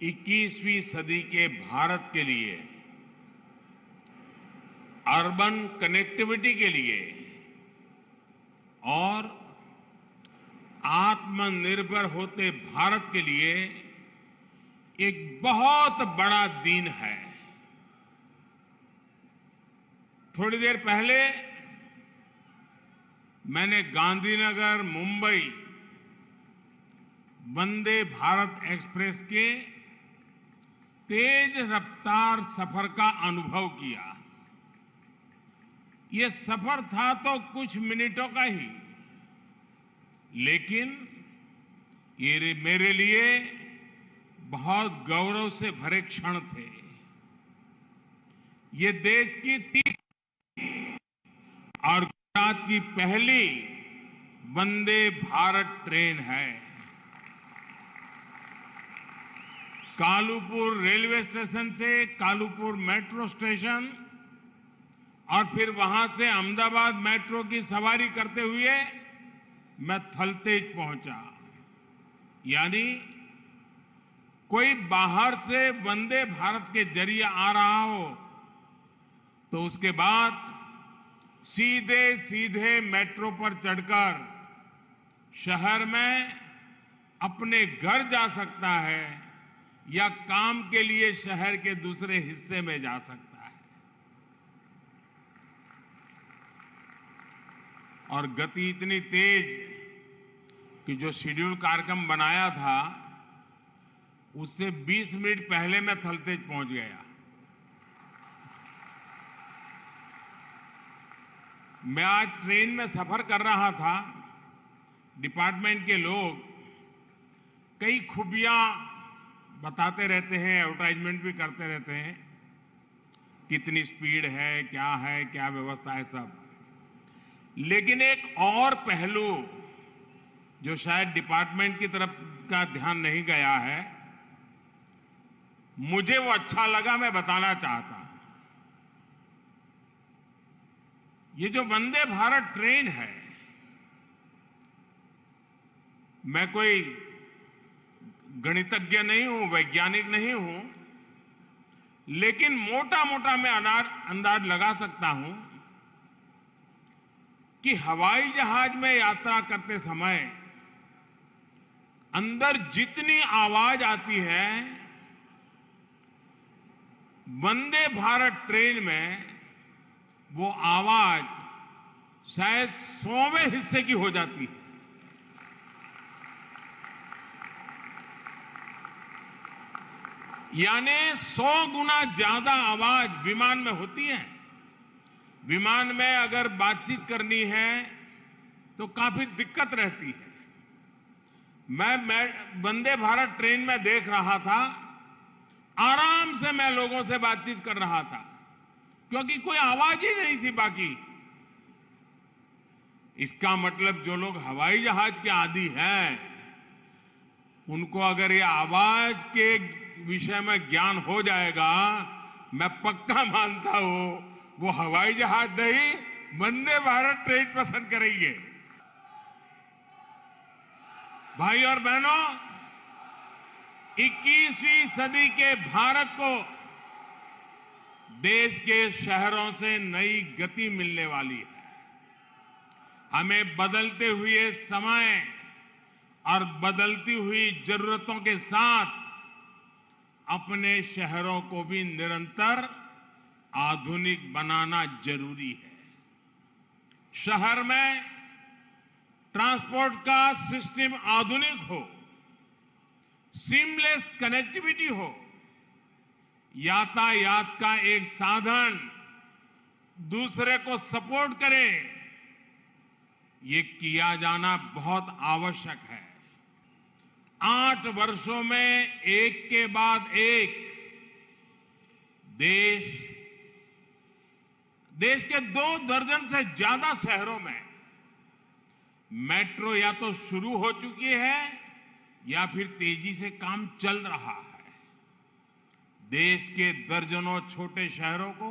21वीं सदी के भारत के लिए, अर्बन कनेक्टिविटी के लिए और आत्मनिर्भर होते भारत के लिए एक बहुत बड़ा दिन है। थोड़ी देर पहले मैंने गांधीनगर मुंबई वंदे भारत एक्सप्रेस के तेज रफ्तार सफर का अनुभव किया। ये सफर था तो कुछ मिनटों का ही, लेकिन ये मेरे लिए बहुत गौरव से भरे क्षण थे। ये देश की तीसरी और गुजरात की पहली वंदे भारत ट्रेन है। कालूपुर रेलवे स्टेशन से कालूपुर मेट्रो स्टेशन और फिर वहां से अहमदाबाद मेट्रो की सवारी करते हुए मैं थलतेज पहुंचा। यानी कोई बाहर से वंदे भारत के जरिए आ रहा हो तो उसके बाद सीधे सीधे मेट्रो पर चढ़कर शहर में अपने घर जा सकता है या काम के लिए शहर के दूसरे हिस्से में जा सकता है। और गति इतनी तेज कि जो शेड्यूल कार्यक्रम बनाया था उससे 20 मिनट पहले मैं थलतेज पहुंच गया। मैं आज ट्रेन में सफर कर रहा था। डिपार्टमेंट के लोग कई खूबियां बताते रहते हैं, एडवर्टाइजमेंट भी करते रहते हैं, कितनी स्पीड है, क्या व्यवस्था है, सब। लेकिन एक और पहलू जो शायद डिपार्टमेंट की तरफ का ध्यान नहीं गया है, मुझे वो अच्छा लगा, मैं बताना चाहता हूं। ये जो वंदे भारत ट्रेन है, मैं कोई गणितज्ञ नहीं हूं, वैज्ञानिक नहीं हूं, लेकिन मोटा मोटा मैं अंदाज लगा सकता हूं कि हवाई जहाज में यात्रा करते समय अंदर जितनी आवाज आती है, वंदे भारत ट्रेन में वो आवाज शायद 100वें हिस्से की हो जाती है। यानी 100 गुना ज्यादा आवाज विमान में होती है। विमान में अगर बातचीत करनी है तो काफी दिक्कत रहती है। मैं वंदे भारत ट्रेन में देख रहा था, आराम से मैं लोगों से बातचीत कर रहा था क्योंकि कोई आवाज ही नहीं थी बाकी। इसका मतलब जो लोग हवाई जहाज के आदी हैं, उनको अगर ये आवाज के विषय में ज्ञान हो जाएगा, मैं पक्का मानता हूं वो हवाई जहाज नहीं, वंदे भारत ट्रेन पसंद करेंगे। भाई और बहनों, 21वीं सदी के भारत को देश के शहरों से नई गति मिलने वाली है। हमें बदलते हुए समय और बदलती हुई जरूरतों के साथ अपने शहरों को भी निरंतर आधुनिक बनाना जरूरी है। शहर में ट्रांसपोर्ट का सिस्टम आधुनिक हो, सीमलेस कनेक्टिविटी हो, यातायात का एक साधन दूसरे को सपोर्ट करे, ये किया जाना बहुत आवश्यक है। 8 वर्षों में एक के बाद एक देश के 2 दर्जन से ज्यादा शहरों में मेट्रो या तो शुरू हो चुकी है या फिर तेजी से काम चल रहा है। देश के दर्जनों छोटे शहरों को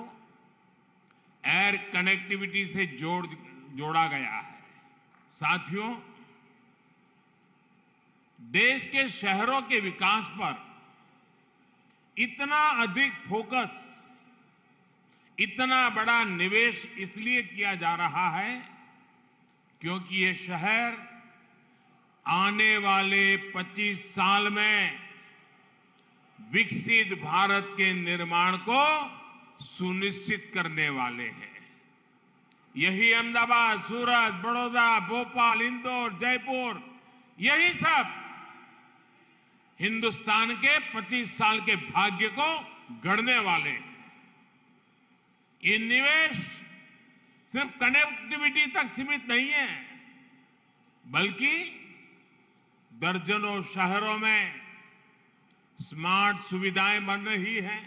एयर कनेक्टिविटी से जोड़ा गया है। साथियों, देश के शहरों के विकास पर इतना अधिक फोकस, इतना बड़ा निवेश इसलिए किया जा रहा है क्योंकि ये शहर आने वाले 25 साल में विकसित भारत के निर्माण को सुनिश्चित करने वाले हैं। यही अहमदाबाद, सूरत, बड़ौदा, भोपाल, इंदौर, जयपुर, यही सब हिंदुस्तान के 25 साल के भाग्य को गढ़ने वाले हैं। ये निवेश सिर्फ कनेक्टिविटी तक सीमित नहीं है, बल्कि दर्जनों शहरों में स्मार्ट सुविधाएं बन रही हैं,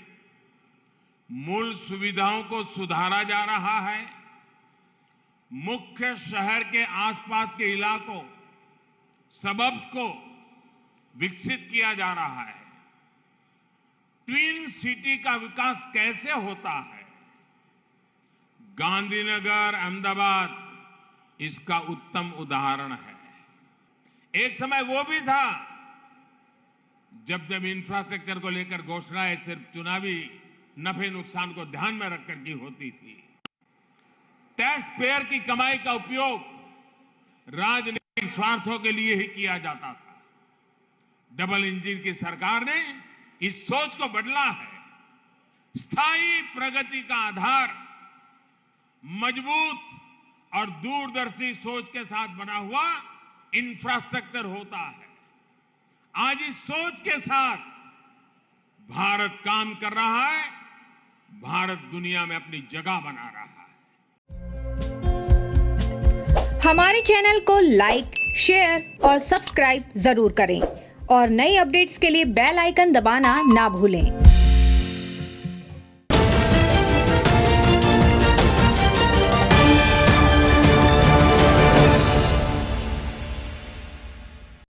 मूल सुविधाओं को सुधारा जा रहा है, मुख्य शहर के आसपास के इलाकों, सबर्ब्स को विकसित किया जा रहा है। ट्विन सिटी का विकास कैसे होता है, गांधीनगर, अहमदाबाद इसका उत्तम उदाहरण है। एक समय वो भी था जब इंफ्रास्ट्रक्चर को लेकर घोषणाएं सिर्फ चुनावी नफे नुकसान को ध्यान में रखकर की होती थी। टैक्स पेयर की कमाई का उपयोग राजनीतिक स्वार्थों के लिए ही किया जाता था। डबल इंजन की सरकार ने इस सोच को बदला है। स्थायी प्रगति का आधार मजबूत और दूरदर्शी सोच के साथ बना हुआ इंफ्रास्ट्रक्चर होता है। आज इस सोच के साथ भारत काम कर रहा है, भारत दुनिया में अपनी जगह बना रहा है। हमारे चैनल को लाइक, शेयर और सब्सक्राइब जरूर करें और नई अपडेट्स के लिए बेल आइकन दबाना ना भूलें।